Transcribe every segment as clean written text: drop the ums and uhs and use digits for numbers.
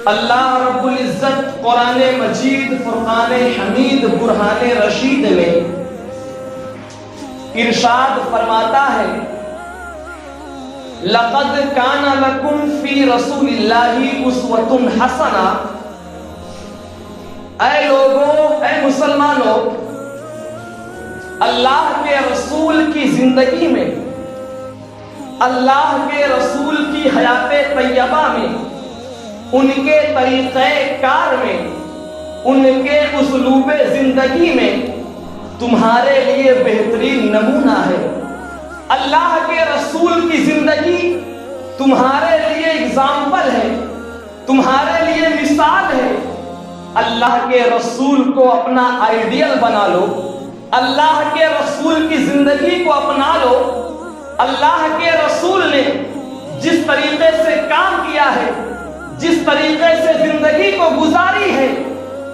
اللہ رب العزت قرآن مجید فرقان حمید برہان رشید میں ارشاد فرماتا ہے لقد کان لکم فی رسول اللہ اسوۃ حسنہ، اے لوگوں، اے مسلمانوں، اللہ کے رسول کی زندگی میں، اللہ کے رسول کی حیات طیبہ میں، ان کے طریقہ کار میں، ان کے اسلوب زندگی میں تمہارے لیے بہترین نمونہ ہے۔ اللہ کے رسول کی زندگی تمہارے لیے اگزامپل ہے، تمہارے لیے مثال ہے۔ اللہ کے رسول کو اپنا آئیڈیل بنا لو، اللہ کے رسول کی زندگی کو اپنا لو۔ اللہ کے رسول نے جس طریقے سے کام کیا ہے، جس طریقے سے زندگی کو گزاری ہے،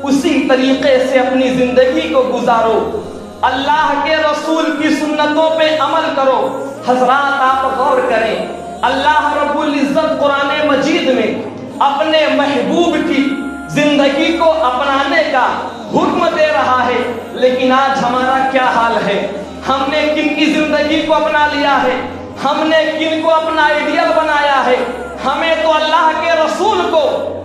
اسی طریقے سے اپنی زندگی کو گزارو۔ اللہ کے رسول کی سنتوں پہ عمل کرو۔ حضرات آپ غور کریں، اللہ رب العزت قرآن مجید میں اپنے محبوب کی زندگی کو اپنانے کا حکم دے رہا ہے، لیکن آج ہمارا کیا حال ہے؟ ہم نے کن کی زندگی کو اپنا لیا ہے؟ ہم نے کن کو اپنا آئیڈیل بنایا ہے؟ ہمیں تو اللہ کے رسول کو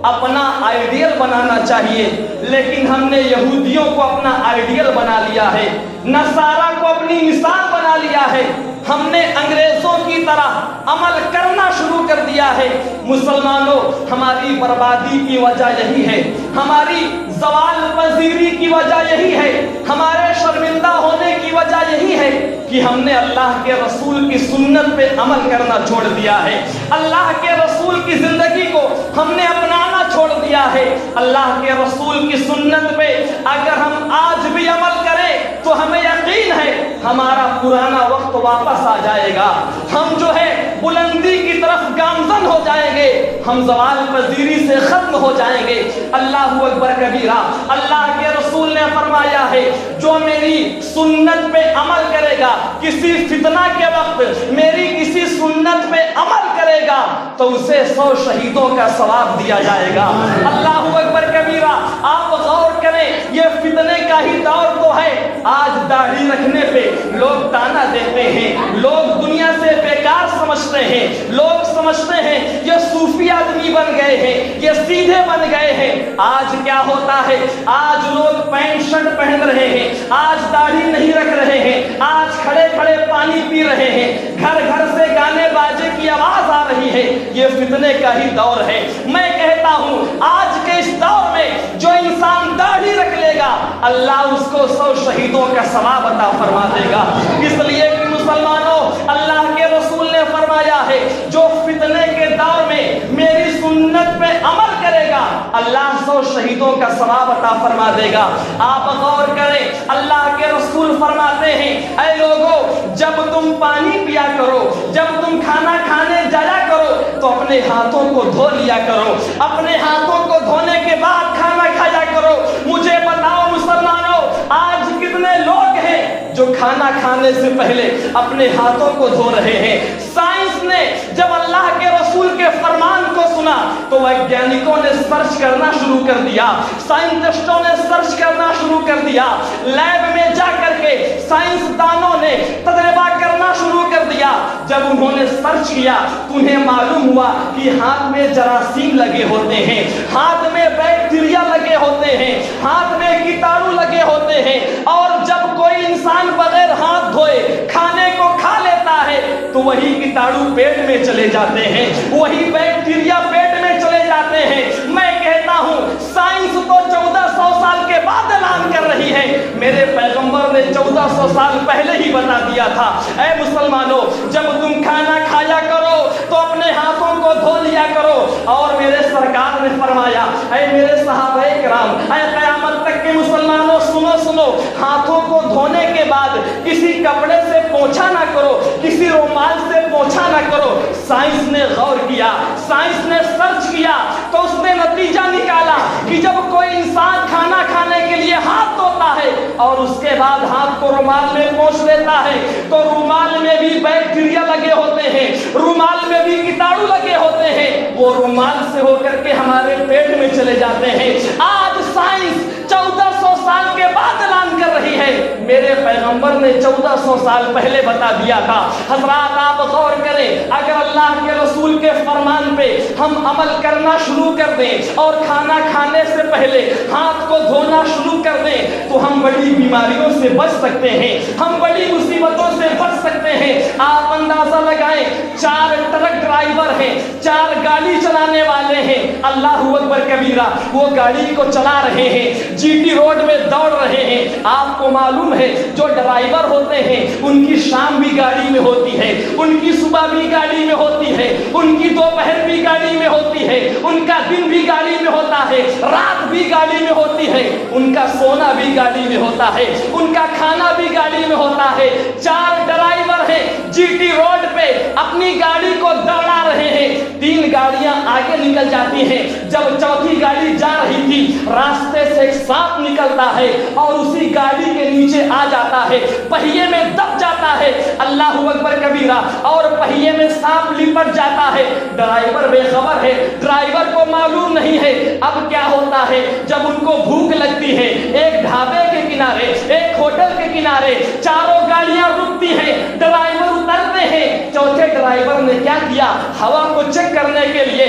اپنا آئیڈیل بنانا چاہیے، لیکن ہم نے یہودیوں کو اپنا آئیڈیل بنا لیا ہے، نصارہ کو اپنی مثال بنا لیا ہے، ہم نے انگریزوں کی طرح عمل کرنا شروع کر دیا ہے۔ مسلمانوں، ہماری بربادی کی وجہ یہی ہے، ہماری زوال پذیری کی وجہ یہی ہے، ہمارے شرمندہ ہونے کی وجہ یہی ہے کہ ہم نے اللہ کے رسول کی سنت پہ عمل کرنا چھوڑ دیا ہے، اللہ کے رسول کی زندگی کو ہم نے اپنانا چھوڑ دیا ہے۔ اللہ کے رسول کی سنت پہ اگر ہم آج بھی عمل کریں تو ہمیں یقین ہے ہمارا پرانا وقت واپس آ جائے گا، ہم جو ہے بلندی کی طرف گامزن ہو جائیں گے، ہم زوال پذیری سے ختم ہو جائیں گے۔ اللہ اکبر کبیرہ۔ اللہ کے رسول نے فرمایا ہے جو میری سنت پہ عمل کرے گا، کسی فتنہ کے وقت میری کسی سنت پہ عمل کرے گا تو اسے 100 شہیدوں کا ثواب دیا جائے گا۔ اللہ اکبر کبیرہ۔ آپ غور کریں، یہ فتنے کا ہی دور تو ہے۔ آج داڑھی رکھنے پہ لوگ تانا دیتے ہیں، لوگ دنیا سے بیکار سمجھتے ہیں، لوگ سمجھتے ہیں یہ صوفی آدمی بن گئے ہیں، یہ سیدھے بن گئے ہیں۔ آج کیا ہوتا ہے؟ آج لوگ پینٹ شرٹ پہن رہے ہیں، آج داڑھی نہیں رکھ رہے ہیں، آج کھڑے کھڑے پانی پی رہے ہیں، گھر گھر سے گانے باجے کی آواز آ رہی ہے۔ یہ فتنے کا ہی دور ہے۔ میں کہتا ہوں آج کے اس دور میں جو انسان داڑھی رکھ لے گا، اللہ اس کو 100 شہیدوں کا ثواب عطا فرما دے گا۔ اس لیے کہ مسلمانوں، اللہ کے رسول نے فرمایا ہے جو فتنے کے دور میں میری سنت پہ عمل کرے گا، اللہ 100 شہیدوں کا ثواب عطا فرما دے گا۔ آپ غور کریں، اللہ کے رسول فرماتے ہیں اے لوگو، جب تم پانی پیا کرو، جب تم کھانا کھانے جایا کرو تو اپنے ہاتھوں کو دھو لیا کرو، اپنے ہاتھوں کو دھونے کے بعد کھانا کھایا کرو۔ مجھے بتاؤ مسلمانوں، آج کتنے لوگ ہیں جو کھانا کھانے سے پہلے اپنے ہاتھوں کو دھو رہے ہیں؟ سائنس نے جب اللہ کے رسول کے فرمان کو سنا تو ویگیانکوں نے سرچ کرنا شروع کر دیا، سائنٹسٹوں نے سرچ کرنا شروع کر دیا، لیب میں جا کر کے سائنسدانوں نے تجربہ کرنا شروع کر دیا۔ جب انہوں نے سرچ کیا تو انہیں معلوم ہوا کہ ہاتھ میں جراثیم لگے ہوتے ہیں، ہاتھ میں بیکٹیریا لگے ہوتے ہیں، ہاتھ میں کیٹانو لگے ہوتے ہیں، اور جب کوئی انسان بغیر ہاتھ دھوئے کھانے کو کھا لیتا ہے تو وہی کیٹانو پیٹ میں چلے جاتے ہیں، وہی بیکٹیریا پیٹ میں چلے جاتے ہیں۔ میں کہتا ہوں سائنس تو 1400 سال کے بعد اعلان کر رہی ہے، میرے پیغمبر نے 1400 سال پہلے ہی بتا دیا تھا۔ اے مسلمانوں، جب تم کھانا کھایا کرو تو اپنے ہاتھوں کو دھو لیا کرو۔ اور میرے سرکار نے فرمایا، اے میرے صحابہ کرام، اے قیامت تک کے مسلمانوں سنو، ہاتھوں کو دھونے کے بعد کسی کپڑے سے پوچھا نہ کرو، کسی رومال سے پوچھا نہ کرو۔ سائنس نے غور کیا، سائنس نے سرچ کیا تو اس نے نتیجہ نکالا کہ جب کوئی انسان کھانا کھانے کے لیے ہاتھ دھوتا ہے اور اس کے بعد ہاتھ کو رومال میں پوچھ لیتا ہے تو तो रुमाल में भी बैक्टीरिया लगे होते हैं, रुमाल में भी कीटाणु लगे होते हैं, वो रुमाल से होकर के हमारे पेट में चले जाते हैं। आज साइंस 1400 साल के बाद ऐलान कर रही है, मेरे पैगंबर ने 1400 साल पहले बता दिया था। हजरात आप गौर करें, अगर अल्लाह के रसूल के फरमान पे हम अमल करना शुरू कर दें और खाना खाने से पहले हाथ को धोना शुरू कर दें तो हम बड़ी बीमारियों से बच सकते हैं, हम बड़ी मुसीबतों से बच सकते हैं। आप अंदाजा लगाएं, 4 ट्रक ड्राइवर हैं, 4 गाड़ी चलाने वाले हैं, अल्लाह अकबर कबीरा, वो गाड़ी को चला रहे हैं, जीटी रोड में दौड़ रहे हैं। आपको मालूम है जो ड्राइवर होते हैं उनकी शाम भी गाड़ी में होती है, उनकी सुबह भी गाड़ी में होती है, उनकी दोपहर भी गाड़ी में होती है, उनका दिन भी गाड़ी में होता है, रात भी गाड़ी में होती है, उनका सोना भी गाड़ी में होता है, उनका खाना भी गाड़ी में होता है। 4 ड्राइवर हैं, जीटी रोड पे अपनी गाड़ी को दौड़ा रहे हैं, 3 गाड़ियां आगे निकल जाती हैं। जब चौथी गाड़ी जा रही थी, रास्ते से एक सांप निकलता है और उसी गाड़ी के नीचे आ जाता है, पहिए में दब जाता है, अल्लाह अकबर कबीरा, और पहिए में सांप लिपट जाता है। ड्राइवर बेखबर है, ड्राइवर को मालूम नहीं है। अब क्या होता है, जब उनको भूख लगती है, एक ढाबे के किनारे, एक होटल के किनारे 4 गाड़ियां रुकती हैं, ड्राइवर उतरते हैं। चौथे ड्राइवर ने क्या किया, हवा को चेक करने के लिए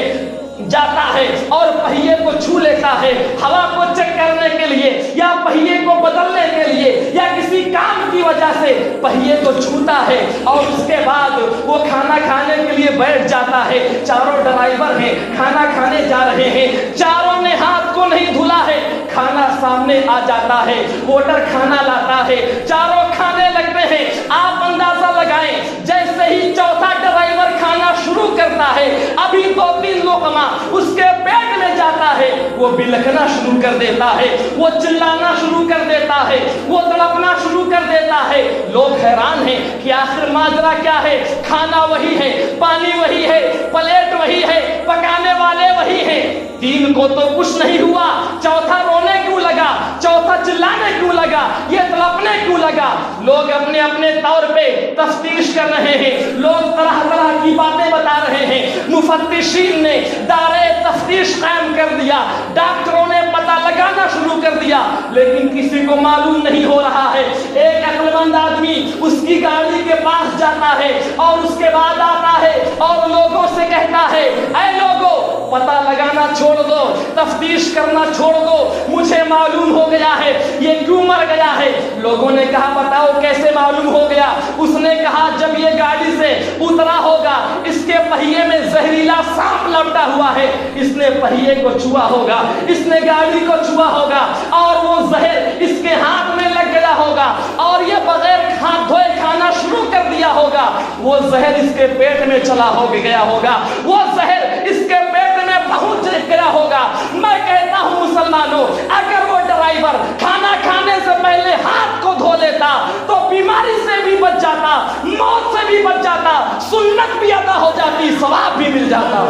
जाता है और पहिए को छू लेता है, हवा को चेक करने के लिए या पहिए को बदलने के लिए या किसी काम की वजह से पहिए को छूता है और उसके बाद वो खाना खाने के लिए बैठ जाता है। 4 ड्राइवर हैं, खाना खाने जा रहे हैं, 4 ने हाथ को नहीं धुला है, खाना सामने आ जाता है, वेटर खाना लाता है, 4 खाने लगते हैं। आप अंदाजा लगाएं, जैसे ही चौथा ड्राइवर खाना शुरू करता है, अभी 2-3 लोकमा उसके पेट में जाता है, वो बिलखना शुरू कर देता है, वो चिल्लाना शुरू कर देता है, वो तड़पना शुरू कर देता है। लोग हैरान हैं कि आखिर माजरा क्या है, खाना वही है, पानी वही है, प्लेट वही है, पकाने वाले वही हैं, 3 को तो कुछ नहीं हुआ, चौथा रोने क्यों लगा, चौथा चिल्लाने क्यों लगा, ये तड़पने क्यों लगा। लोग अपने अपने तौर पे तफ्तीश कर रहे हैं, लोग तरह तरह की बातें बता रहे हैं। मुफत्तिशीन ने दायरे तफ्तीश कायम कर दिया, डॉक्टरों ने पता लगाना शुरू कर दिया, लेकिन किसी को मालूम नहीं हो रहा है। एक अक्लमंद आदमी उसकी गाड़ी के पास जाता है और उसके बाद आता है और लोगों से कहता है, ऐ लोगों, पता लगाना छोड़ दो, तफ्तीश करना छोड़ दो, मुझे मालूम हो गया है ये क्यों मर गया है। लोगों ने कहा, बताओ कैसे मालूम हो गया। उसने कहा, जब ये गाड़ी से उतरा होगा, इसके पहिए में जहरीला सांप लपटा हुआ है, इसने पहिए को छुआ होगा, इसने गाड़ी को छुआ होगा और वो जहर इसके हाथ में लग गया होगा और ये बगैर हाथ धोए खाना शुरू कर दिया होगा, वो जहर इसके पेट में चला हो गया होगा, वो जहर इसके पेट में पहुंच गया होगा। मैं कहता हूं मुसलमानों, अगर वो ड्राइवर खाना खाने से पहले हाथ को धो लेता तो बीमारी से भी बच जाता, मौत से भी बच जाता, सुन्नत भी अदा हो जाती, सवाब भी मिल जाता,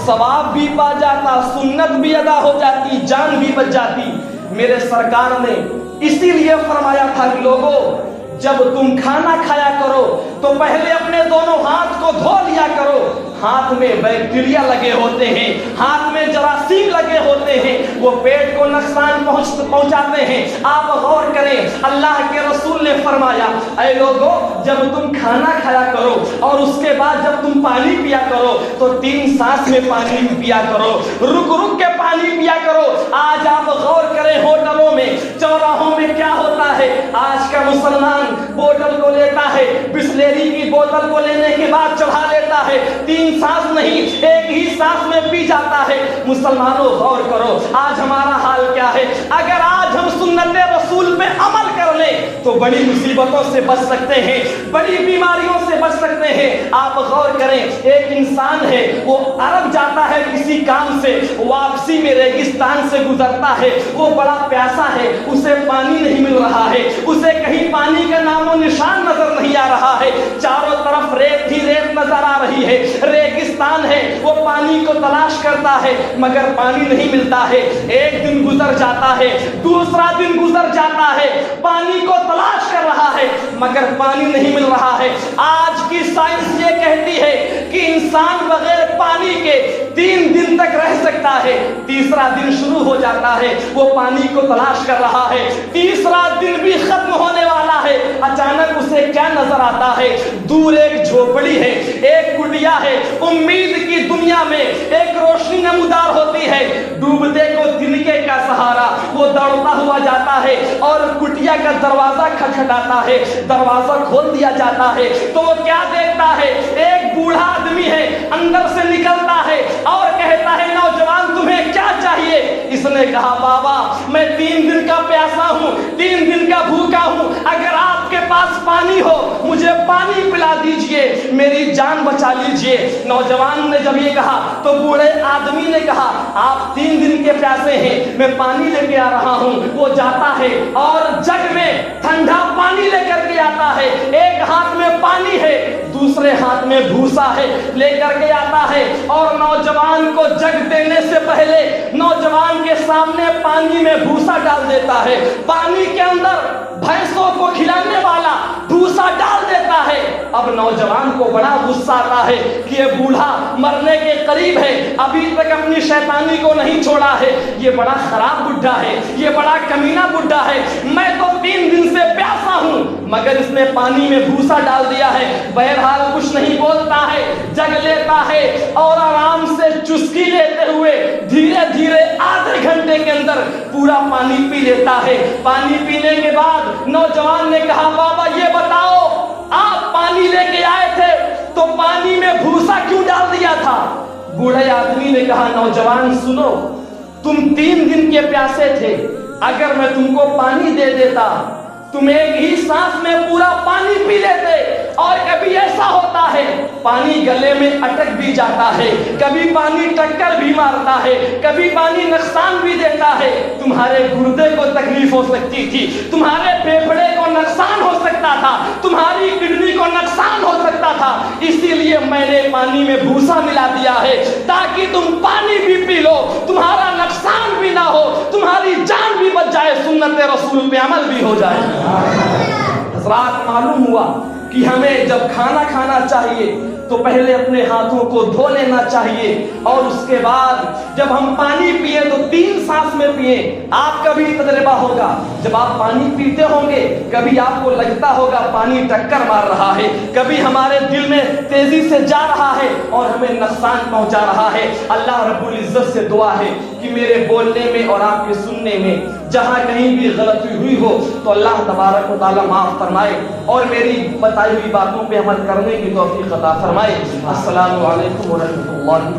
सवाब भी पा जाता, सुन्नत भी अदा हो जाती, जान भी बच जाती। मेरे सरकार ने इसीलिए फरमाया था कि लोगों, जब तुम खाना खाया करो तो पहले अपने दोनों हाथ को धो लिया करो। हाथ में बैक्टीरिया लगे होते हैं, हाथ में जरासीम लगे होते हैं, वो पेट को नुकसान पहुंचाते हैं। आप गौर करें, अल्लाह के रसूल ने फरमाया, ऐ लोगों, जब तुम खाना खाया करो और उसके बाद जब तुम पानी पिया करो तो 3 सांस में पानी पिया करो, रुक रुक के पानी पिया करो। आज आप गौर करें, होटलों में, चौराहों में क्या होता है, आज का मुसलमान बोतल को लेता है, बिस्लेरी की बोतल को लेने के बाद चढ़ा लेता है, 3 सांस नहीं, एक ही सांस में पी जाता है। मुसलमानों गौर करो, आज हमारा हाल क्या है। अगर आज हम सुन्नत रसूल पे अमल कर लें तो बड़ी मुसीबतों से बच सकते हैं, बड़ी बीमारियों से बच सकते हैं। आप गौर करें, एक इंसान है, वो अरब जाता है किसी किसी काम से वापसी में रेगिस्तान से गुजरता है, वो बड़ा प्यासा है, उसे पानी नहीं मिल रहा है, उसे कहीं पानी का नामो निशान नजर नहीं आ रहा है, चारों तरफ रेत ही रेत नजर आ रही है, रेगिस्तान है, वो पानी को तलाश करता है मगर पानी नहीं मिलता है। एक दिन गुजर जाता है, दूसरा दिन गुजर जाता है, पानी को तलाश कर रहा है मगर पानी नहीं मिल रहा है। आज की साइंस ये कहती है कि इंसान बगैर पानी के 3 दिन तक रह सकता है, तीसरा दिन शुरू हो जाता है, वो पानी को तलाश कर रहा है, तीसरा दिन भी खत्म होने वाला है। अचानक उसे क्या नजर आता है? दूर एक झोपड़ी है, एक कुटिया है, उम्मीद की दुनिया में एक रोशनी नमूदार होती है, डूबते को तिनके का सहारा, वो दौड़ता हुआ जाता है और कुटिया का दरवाजा खटखटाता है, दरवाजा खोल दिया जाता है तो वो क्या देखता है? एक बूढ़ा आदमी है, अंदर से निकलता है और कहता है, नौजवान तुम्हें क्या चाहिए? इसने कहा, बाबा मैं 3 दिन का प्यासा हूँ, 3 दिन का भूखा हूँ, अगर आपके पास पानी हो मुझे पानी पिला दीजिए, मेरी जान बचा लीजिए। नौजवान ने जब ये कहा तो बूढ़े आदमी ने कहा, आप 3 दिन के प्यासे हैं, मैं पानी लेके आ रहा हूँ। वो जाता है और जग में ठंडा पानी लेकर के आता है, एक हाथ में पानी है, दूसरे हाथ में भूसा है, लेकर के आता है और नौजवान को जग देने से पहले नौजवान के सामने पानी में भूसा डाल देता है, पानी के अंदर भैंसों को खिलाने वाला भूसा डाल देता है। अब नौजवान को बड़ा गुस्सा आता है कि ये बूढ़ा मरने के करीब है, अभी तक अपनी शैतानी को नहीं छोड़ा है, ये बड़ा खराब बुढ़ा है, ये बड़ा कमीना बुढ़ा है, मैं तो 3 दिन से प्यासा हूँ मगर इसने पानी में भूसा डाल दिया है। बहरहाल कुछ नहीं बोलता है, जग लेता है और आराम से चुस्की लेते हुए धीरे धीरे आधे घंटे के अंदर पूरा पानी पी लेता है। पानी पीने के बाद नौजवान ने कहा, बाबा ये बताओ, आप पानी लेके आए थे तो पानी में भूसा क्यों डाल दिया था? बूढ़े आदमी ने कहा, नौजवान सुनो, तुम 3 दिन के प्यासे थे, अगर मैं तुमको पानी दे देता तुम एक ही सांस में पूरा पानी पी लेते। और कभी ऐसा होता है पानी गले में अटक भी जाता है, कभी पानी टक्कर भी मारता है, कभी पानी नुकसान भी देता है, तुम्हारे गुर्दे को तकलीफ हो सकती थी, तुम्हारे फेफड़े को नुकसान हो सकता था, तुम्हारी किडनी को नुकसान हो सकता था, इसीलिए मैंने पानी में भूसा मिला दिया है ताकि तुम पानी भी पी लो, तुम्हारा नुकसान भी ना हो, तुम्हारी जान भी बच जाए, सुन्नत रसूल पे अमल भी हो जाए। हज़रात, मालूम हुआ कि हमें जब खाना खाना चाहिए तो पहले अपने हाथों को धो लेना चाहिए और उसके बाद जब हम पानी पिए तो 3 सांस में पिए। आपका भी तजर्बा होगा, जब आप पानी पीते होंगे कभी आपको लगता होगा पानी टक्कर मार रहा है, कभी हमारे दिल में तेजी से जा रहा है और हमें नुकसान पहुंचा रहा है। अल्लाह रब्बुल इज्जत से दुआ है कि मेरे बोलने में और आपके सुनने में जहां कहीं भी गलती हुई हो तो अल्लाह तबारक व तआला माफ फरमाए और मेरी बताई हुई बातों पे अमल करने की तौफीक अता फरमाए। अस्सलामु अलैकुम व रहमतुल्लाहि।